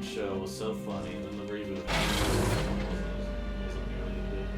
show was so funny, and then the reboot wasn't nearly as good.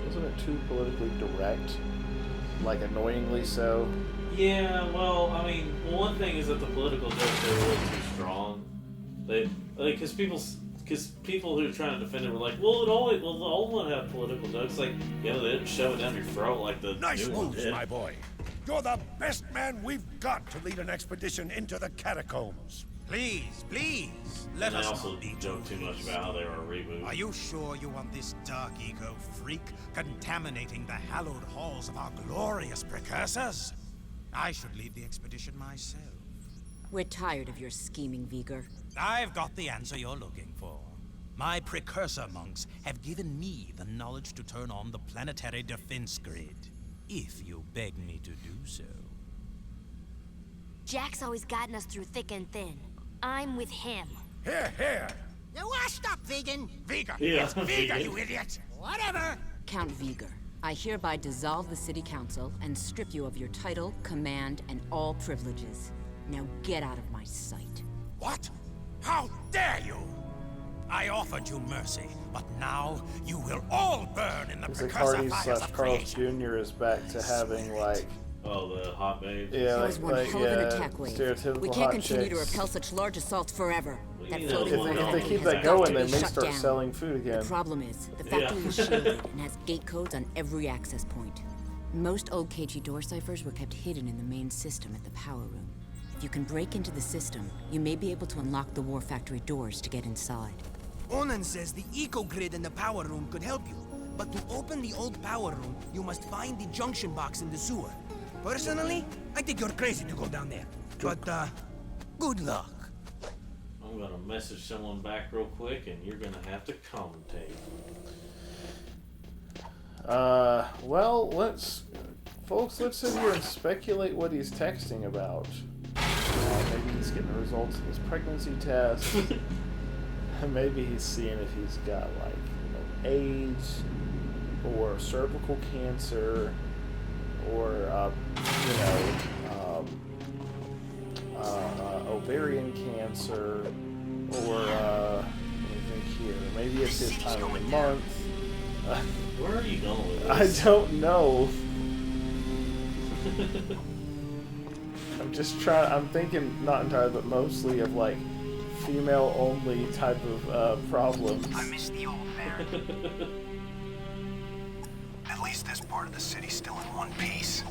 Wasn't it too politically direct? Like, annoyingly so? Yeah, well, I mean, one thing is that the political jokes are really too strong. They, like, because people who are trying to defend it were like, well, the old one had political jokes. Like, yeah, they didn't shove it down your throat like the Nice new one moves, did. my boy. You're the best man we've got to lead an expedition into the catacombs. Please, please, let And I us also not be joke too much about how they were a reboot. Are you sure you want this dark ego freak contaminating the hallowed halls of our glorious precursors? I should lead the expedition myself. We're tired of your scheming, Vigor. I've got the answer you're looking for. My precursor monks have given me the knowledge to turn on the planetary defense grid, if you beg me to do so. Jack's always gotten us through thick and thin. I'm with him. Here, here. You washed up, vegan! Vega. Yeah, It's Vega, vegan. you idiot. Whatever! Count Vigor, I hereby dissolve the City Council and strip you of your title, command, and all privileges. Now get out of my sight. What? How dare you! I offered you mercy, but now you will all burn in the Because the precursor Cardi fires slash of Carl's creation. Jr. is back to having, like, Oh, the hot babes. yeah, That was one like hell of an yeah, attack wave. stereotypical We hot can't continue to chicks. repel such large assaults forever. What do you That mean floating that was room one If they hell keep of has that got going, to they be may shut start down. selling food The again. problem is, the Yeah. factory is shielded and has gate codes on every access point. Most old KG door ciphers were kept hidden in the main system at the power room. If you can break into the system, you may be able to unlock the war factory doors to get inside. Onan says the eco-grid in the power room could help you. But to open the old power room, you must find the junction box in the sewer. Personally, I think you're crazy to go down there. But, good luck. I'm gonna message someone back real quick, and you're gonna have to commentate. Well, let's sit here and speculate what he's texting about. Maybe he's getting the results of his pregnancy test. Maybe he's seeing if he's got, like, AIDS, or cervical cancer, or, ovarian cancer, or, let me think here, maybe it's his time of the month. Where are you going with I this? don't know. I'm just I'm thinking not entirely, but mostly of, like, female-only type of problems. I miss the old man. At least this part of the city's still in one piece.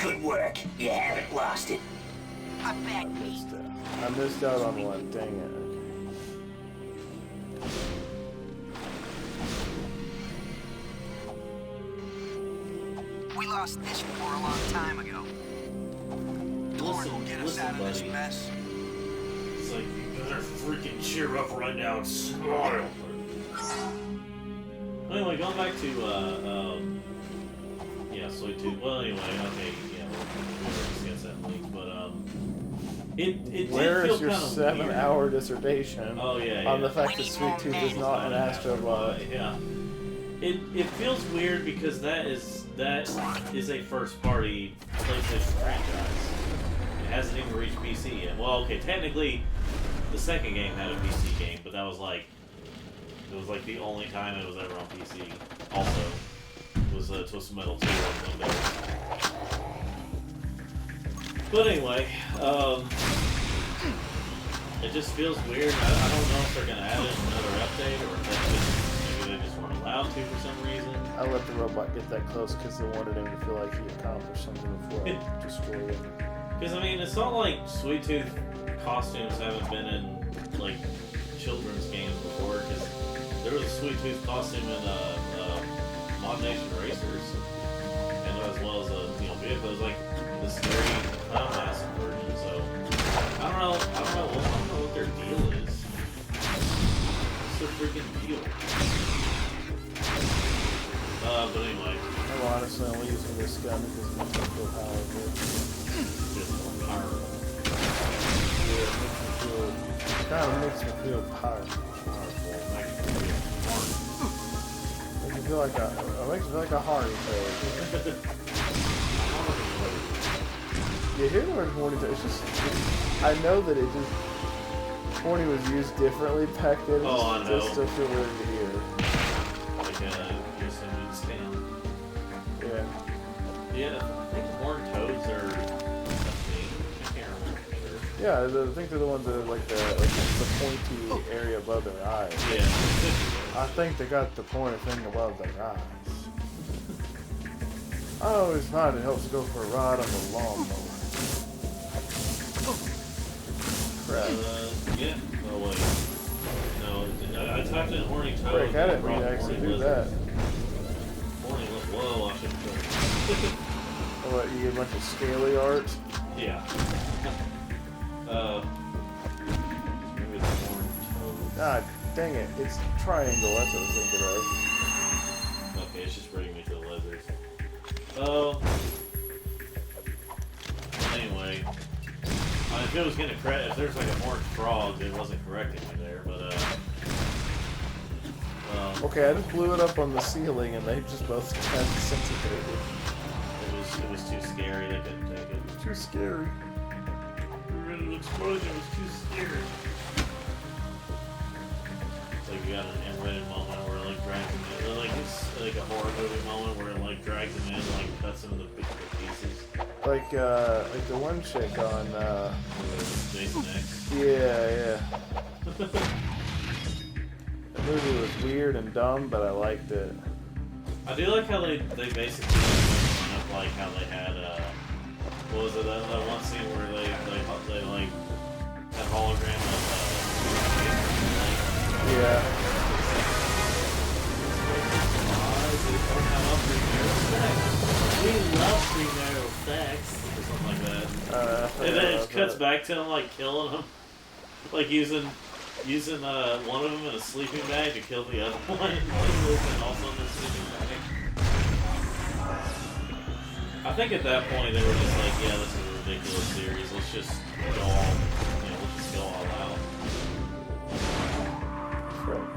Good work. You haven't lost it. I bet me. I missed out on one. Dang it. We lost this war a long time ago. Lord will get us out of this buddy. mess. It's like, you better freaking cheer up right now and smile. Anyway, going back to, yeah, Sweet Tooth. Well, anyway, okay, yeah, we'll discuss that link, but, it did Where feel is your kind of 7-hour dissertation Oh, yeah, on yeah. the fact that Sweet Tooth is not an astrobot? Yeah. It feels weird because that is a first party PlayStation franchise. It hasn't even reached PC yet. Well, okay, technically the second game had a PC game, but that was like the only time it was ever on PC. Also, it was Twisted Metal 2 on Windows. But anyway, it just feels weird. I don't know if they're gonna add it in another update or if that's just, maybe they just weren't allowed to for some reason. I let the robot get that close because they wanted him to feel like he accomplished something before I destroyed him. Because I mean, it's not like Sweet Tooth costumes haven't been in like children's games before. Because there was a Sweet Tooth costume in Mod Nation Racers, and as well as vehicles like the scary clown mask version. So I don't know what their deal is. What's their freaking deal? But anyway. I'm honestly only using this gun because it makes me feel powerful. Just more powerful. Yeah, it kind of makes me feel powerful. Like, Makes me feel like a horny toad. You hear the word horny toad? I know that it just horny was used differently back then. Oh, I know. It's still feel weird to hear. Like Yosemite Sam. Yeah. Yeah, I think horned toads are a thing. I can't remember. Yeah, I think they're the ones that are like the pointy area above their eyes. Yeah. I think they got the pointy thing above their eyes. I always find it helps to go for a ride on the lawnmower. Crap. Yeah. Oh wait. No, I typed in horny toad. Frick, I didn't mean to actually do that. Horny lizard. Whoa, I should have. Oh, what, you get a bunch of scaly art? Yeah. Maybe it's horned toad. God dang it, it's triangle, that's what I was thinking of. Okay, it's just bringing me to the lizards. Anyway. If it was gonna if there's like a horned frog, it wasn't correcting me there, but Okay, I just blew it up on the ceiling and they just both got disintegrated. it was too scary, they couldn't take it. Too scary. The explosion was too scary. It's like you got an M-rated moment where it like drags him in. Like it's like a horror movie moment where it like drags him in and like cuts him into pieces. Like the one chick on Jason X. Yeah. The movie was weird and dumb, but I liked it. I do like how they basically kind of like how they had what was it that one scene where they like had hologram of Yeah. We love premarital sex or something like that. And then it cuts back to him like killing him, like using one of them in a sleeping bag to kill the other one, and also in a sleeping bag. I think at that point they were just like, yeah, this is a ridiculous series. Let's just go all, let's just go all out. Right.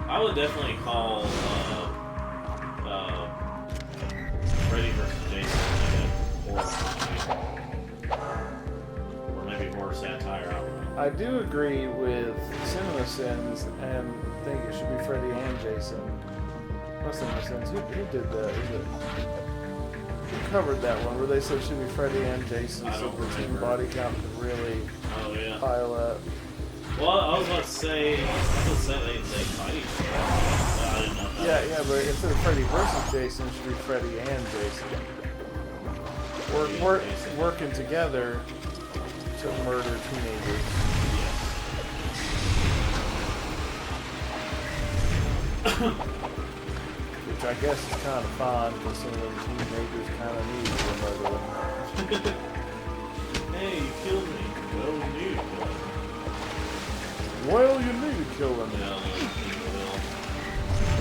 I would definitely call Freddy vs. Jason like a horror movie. Or maybe horror satire, I don't know. I do agree with Cinema Sins and think it should be Freddy and Jason. Not Cinema Sins. Who did that? Who covered that one where they said it should be Freddy and Jason so the team body count could really pile up? Well, I was about to say they fight each other. I didn't know that. Yeah, but instead of Freddy versus Jason, it should be Freddy and Jason. Working together to murder teenagers. Which I guess is kind of fun, considering teenagers kind of need to murder them. Hey, you killed me. Well, you knew to kill me. Well, you need to kill him. Yeah,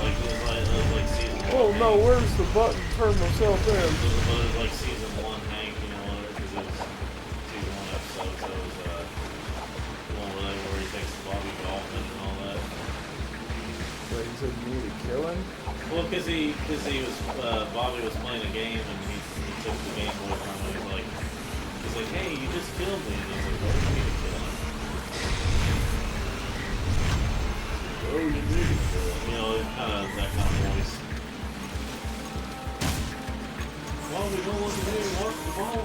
like season 1. Oh no, where's the button to turn myself in? It was like season 1 Hank, because it was season 1 episode, so it was the one where he takes the Bobby Dolphin and all that. But he said you need to kill him? Well, because he was, Bobby was playing a game and he took the game away from him. He's like, hey, you just killed me. And he's like, what do you mean to kill him? Oh, you need to kill him. Kind of that kind of voice. Well, we don't want to do watch the ball.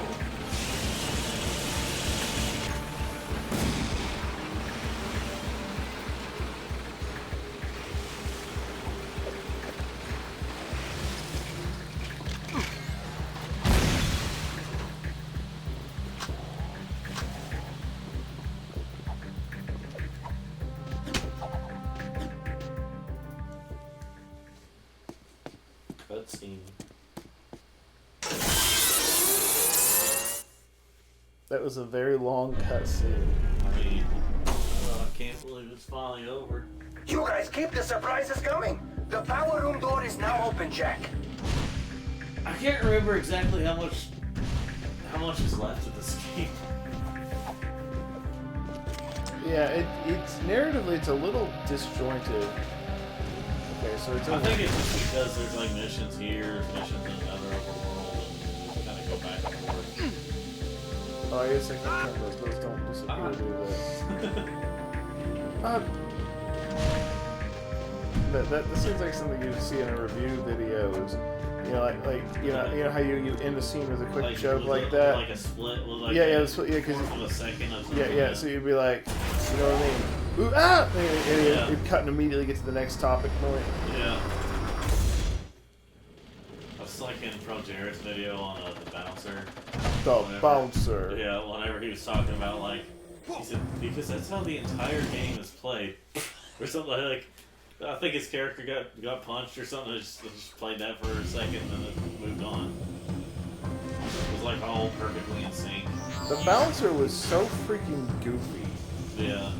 Cutscene. That was a very long cutscene. I mean, I can't believe it's finally over. You guys keep the surprises coming. The power room door is now open, Jack. I can't remember exactly how much is left of this game. Yeah, it's narratively it's a little disjointed. Okay, so it's I think it's just because there's like missions here, missions in another overworld, and kind of go back and forth. Oh, I guess I can turn those. Those don't disappear, do they? That seems like something you see in a review videos. You know, you know how you end a scene with a quick Like, joke with like a, that. like a split, with like Yeah, a yeah, because fourth of a second of something. yeah. So you'd be like, you know what I mean? Ooh, ah! And you'd cut and immediately get to the next topic point. Yeah. I was like in Pro Jared's video on the bouncer. The bouncer. Yeah, whenever he was talking about like, he said because that's how the entire game is played, or something like. I think his character got punched or something. Just played that for a second and then moved on. It was like all perfectly in sync. The bouncer was so freaking goofy. Yeah.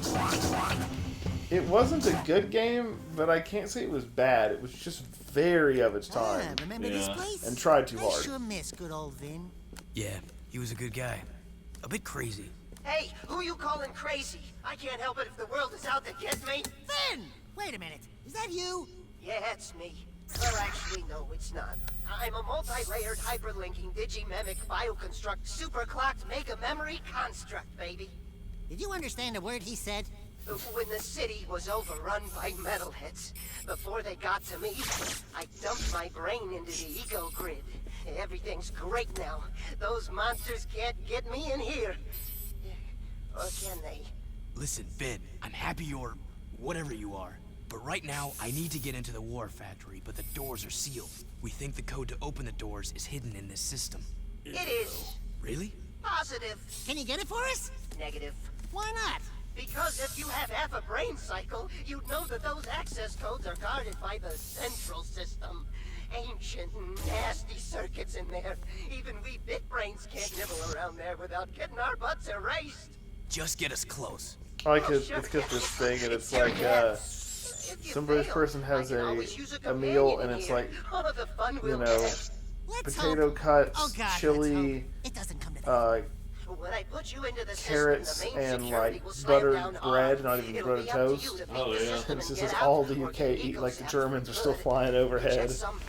It wasn't a good game, but I can't say it was bad. It was just very of its time. Remember this place? And tried too I hard. sure miss good old Vin. Yeah, he was a good guy. A bit crazy. Hey, who you calling crazy? I can't help it if the world is out to get me. Vin! Wait a minute. Is that you? Yeah, it's me. Or actually, no, it's not. I'm a multi-layered hyperlinking digimemic bioconstruct superclocked mega memory construct, baby. Did you understand a word he said? When the city was overrun by metalheads, before they got to me, I dumped my brain into the eco grid. Everything's great now. Those monsters can't get me in here. Or can they? Listen, Vin, I'm happy you're whatever you are. But right now, I need to get into the war factory, but the doors are sealed. We think the code to open the doors is hidden in this system. It is. Really? Positive. Can you get it for us? Negative. Why not? Because if you have half a brain cycle, you'd know that those access codes are guarded by the central system. Ancient, nasty circuits in there. Even we big brains can't nibble around there without getting our butts erased. Just get us close. I like it's got this thing, and it's like, some British person has a meal, and it's like, you know, potato cuts, chili, when I put you into the carrots, system, the main and security like will slam buttered down bread, hard. not even It'll buttered be up to you toast. to beat Oh, the yeah. system And it and says get all out the before UK your eat ego like the saps Germans are still good. flying overhead. Just some-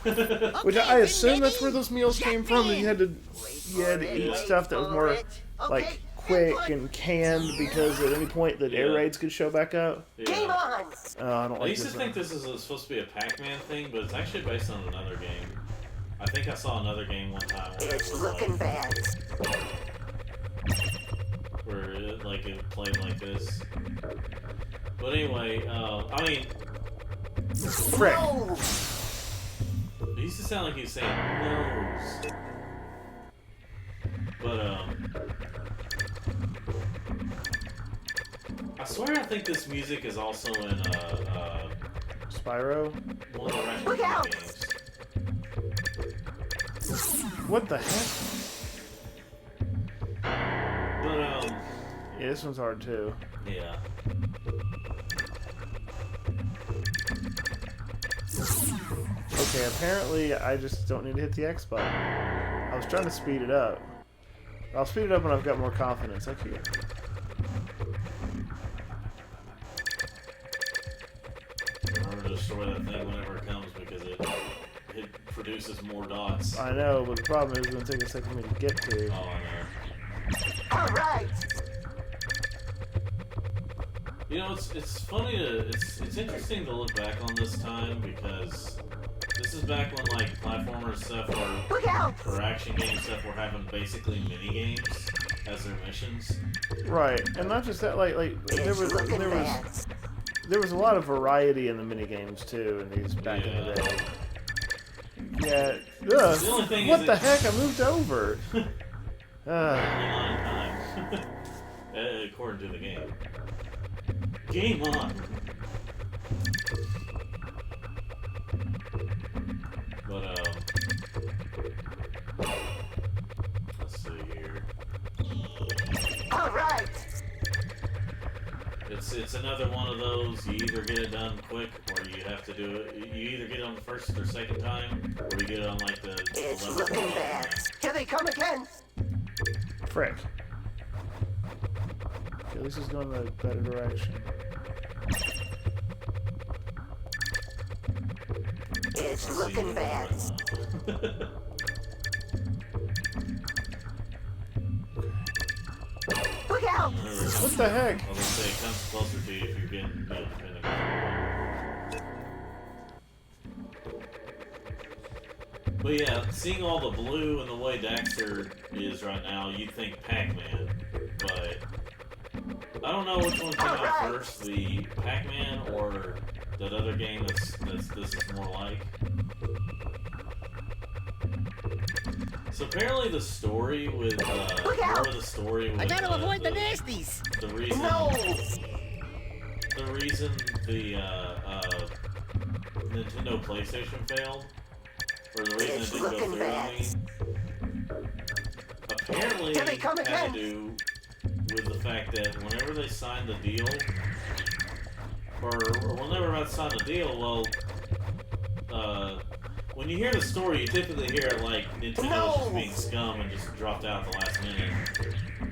Which I assume that's where those meals came from. That you had to eat stuff that was more like quick and canned because at any point the air raids could show back up. Game on! I don't I like used to this think one. this is supposed to be a Pac-Man thing, but it's actually based on another game. I think I saw another game one time where It's it was looking bad. where it played like this. But anyway, I mean, Frick. Oh! it used to sound like he was saying nose. But I swear I think this music is also in Spyro? one of the Ratchet Look out! games. What the heck? But Yeah, this one's hard too. yeah. Okay, apparently I just don't need to hit the X button. I was trying to speed it up. I'll speed it up when I've got more confidence. Okay. Remember to destroy that thing whenever it comes because it produces more dots. I know, but the problem is it's going to take a second for me to get to. Oh, I know. Alright! You know, it's funny to it's interesting to look back on this time because this is back when like platformer stuff Look out! or action game stuff were having basically mini games as their missions. Right, and not just that. Like there was a lot of variety in the mini games too in these back in the day. Yeah. Ugh, The only thing what is the it- heck? I moved over. Only 9 times, according to the game. Game on. But let's see here. Alright! It's another one of those. You either get it done quick, or you have to do it. You either get it on the first or second time, or you get it on like the It's 11th looking time. bad. Here they come again! Frick. Okay, this is going the better direction. It's looking bad. Look out! What the heck? I was gonna say it comes closer to you if you're getting, depending on. But yeah, seeing all the blue and the way Daxter is right now, you'd think Pac-Man, but I don't know which one came out first, the Pac-Man or that other game that's this is more like. So apparently the story with more of the story with I gotta avoid the nasties. the reason the Nintendo PlayStation failed, or the reason it didn't go through with me, apparently had to do with the fact that whenever they signed the deal, or whenever I signed the deal, well, when you hear the story, you typically hear it like Nintendo just being scum and just dropped out at the last minute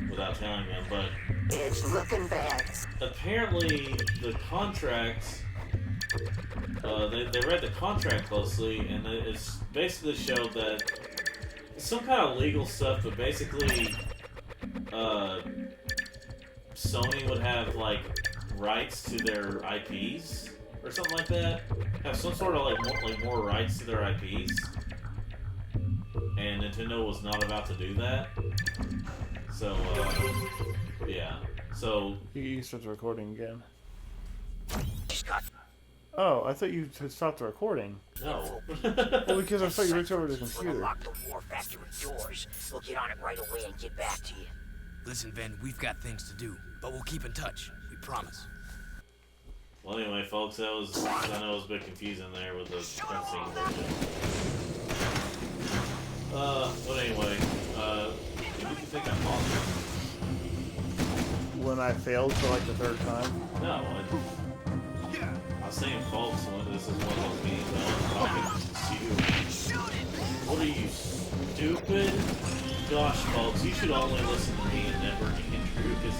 without telling them, but it's looking bad. Apparently, the contract, they read the contract closely, and it's basically showed that some kind of legal stuff, but basically, Sony would have, like, rights to their IPs, or something like that. Have some sort of, like more rights to their IPs. And Nintendo was not about to do that. So, yeah. So... You started recording again. Oh, I thought you had stopped the recording. No. Well, because I thought you looked over the computer. Unlock the war factory doors. We'll get on it right away and get back to you. Listen, Ven, we've got things to do, but we'll keep in touch. We promise. Well, anyway, folks, I know it was a bit confusing there with the cutscene. But anyway, did you think I lost When I failed for like the third time? No, I was saying folks when this is one of those meetings I was talking to you. What are you, stupid? Gosh, folks, you should only listen to me and never Andrew, because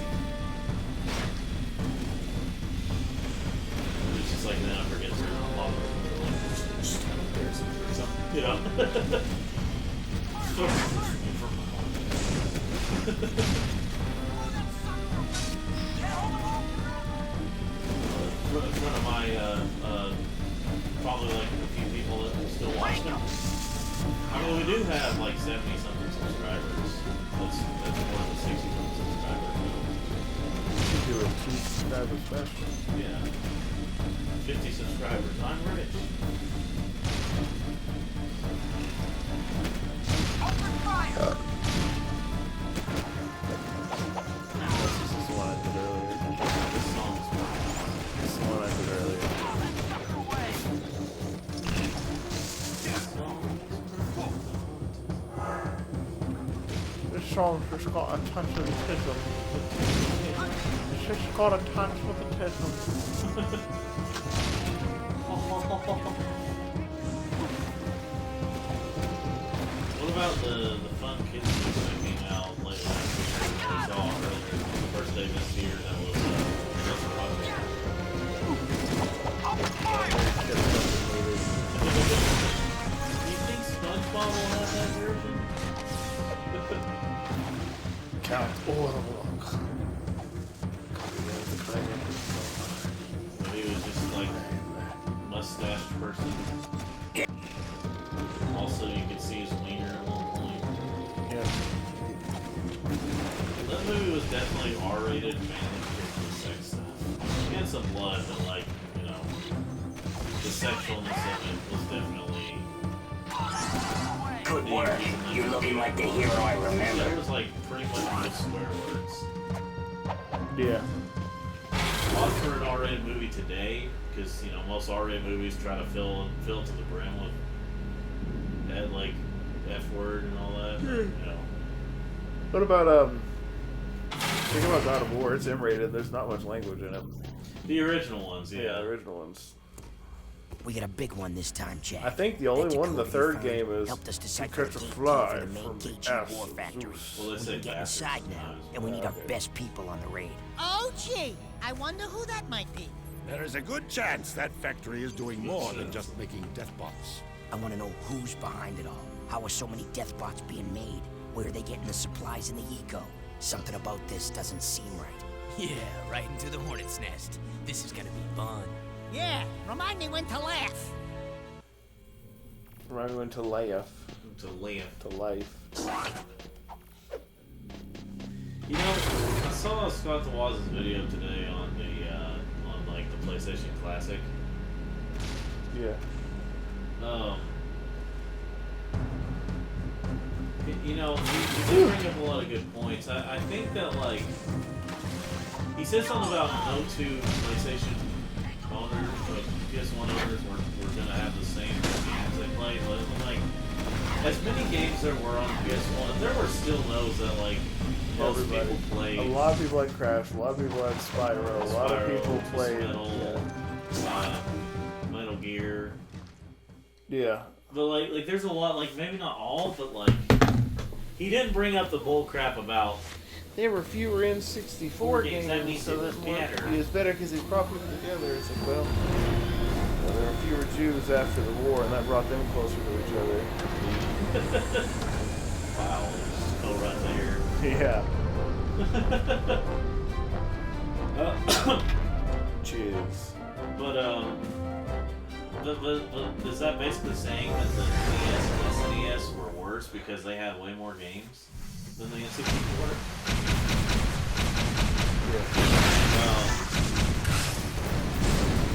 it's just like, then I forget to log you know? In front of my, probably like a few people that will still watch them. I mean, we do have like 70-something subscribers. That's more than 60-something subscribers. You should do a 2-subscriber special. Yeah. 50 subscribers. I'm rich. Open fire! This is the one I did earlier. This song's This is the one I did earlier. This song just got a touch of tism. It's just got a touch with the tism. What about the fun kids movie that came out late last year? We saw earlier, the first day this year, that was Do you think SpongeBob will have that version? Count Orlok. Maybe it was just like a mustached person. Also, you could see his wiener at one point. Yeah. That movie was definitely R-rated, mainly because of the sex stuff. It had some blood, but like, you know, the sexualness of it was definitely... Good work. You're looking like the hero I remember. That was like pretty much just swear words. Yeah. Odd for an R-rated movie today, because, you know, most R-rated movies try to fill to the brim with that, like, F-word and all that, but, you know. What about, think about God of War, it's M-rated, there's not much language in it. The original ones, yeah. Yeah, the original ones. We get a big one this time, Jack. I think the only one in the third game is helped us you decipher catch a the gate fly for the main from the gate ass war of factory. Zeus. Well, they say We get inside now, and we need our best people on the raid. Oh, gee. I wonder who that might be. There is a good chance that factory is doing more than just making death bots. I want to know who's behind it all. How are so many death bots being made? Where are they getting the supplies in the eco? Something about this doesn't seem right. Yeah, right into the hornet's nest. This is gonna be fun. Yeah, remind me when to laugh. Right into life. To live. To life. You know, I saw Scott DeWaz's video today on like the PlayStation Classic. Yeah. You know, he did bring up a lot of good points. I think that, like, he said something about no two PlayStation owners, but PS1 owners were going to have the same games they played. But, like, as many games there were on PS1, there were still those that, like, most people played. A lot of people had Crash, a lot of people had Spyro, a lot of people played Metal Gear. Yeah. But like there's a lot, like maybe not all, but like he didn't bring up the bull crap about there were fewer N64 games, that means so it was better. It was better because they brought people together. It's like, well, there were fewer Jews after the war, and that brought them closer to each other. Wow, go right there. Yeah. Cheers. But is that basically saying that the NES and SNES were worse because they had way more games than the N64? Yeah.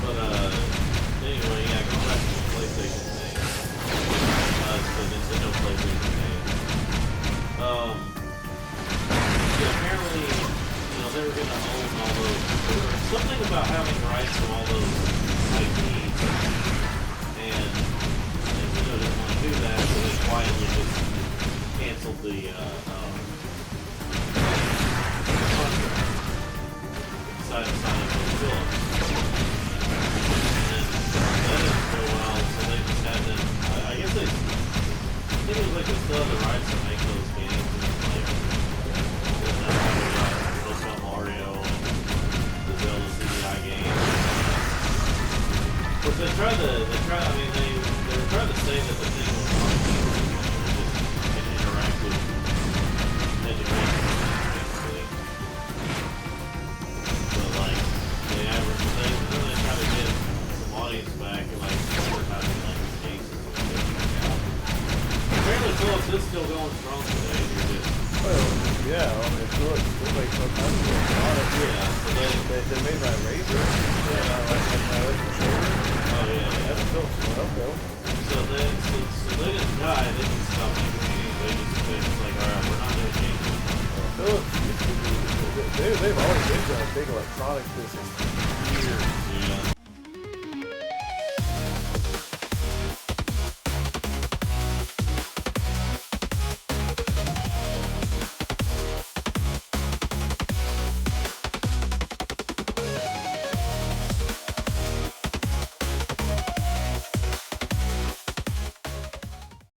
But anyway, yeah, going back to the PlayStation thing. The Nintendo PlayStation thing. Yeah, apparently, you know, they were going to own all those. There was something about having rights to all those IPs, and Nintendo didn't want to do that, so they quietly just canceled the contract. Decided to sign it with Philips. And that didn't go well, so they just had them. I guess they. I think it was like they still had the rights to make those games. Mario and the Zelda CDI game. But they were trying to say that the thing was just an interactive education, basically. So like, they try to get some audience back and like advertising like these games. Apparently Philips is still going strong today. Yeah, I mean, it's like sometimes they made my razor. Yeah, my shoulder. Oh yeah, That's Philips. Okay. So they didn't die. They didn't stop making games. They just like, all right, we're not doing games. Philips, they've always been a big electronics business.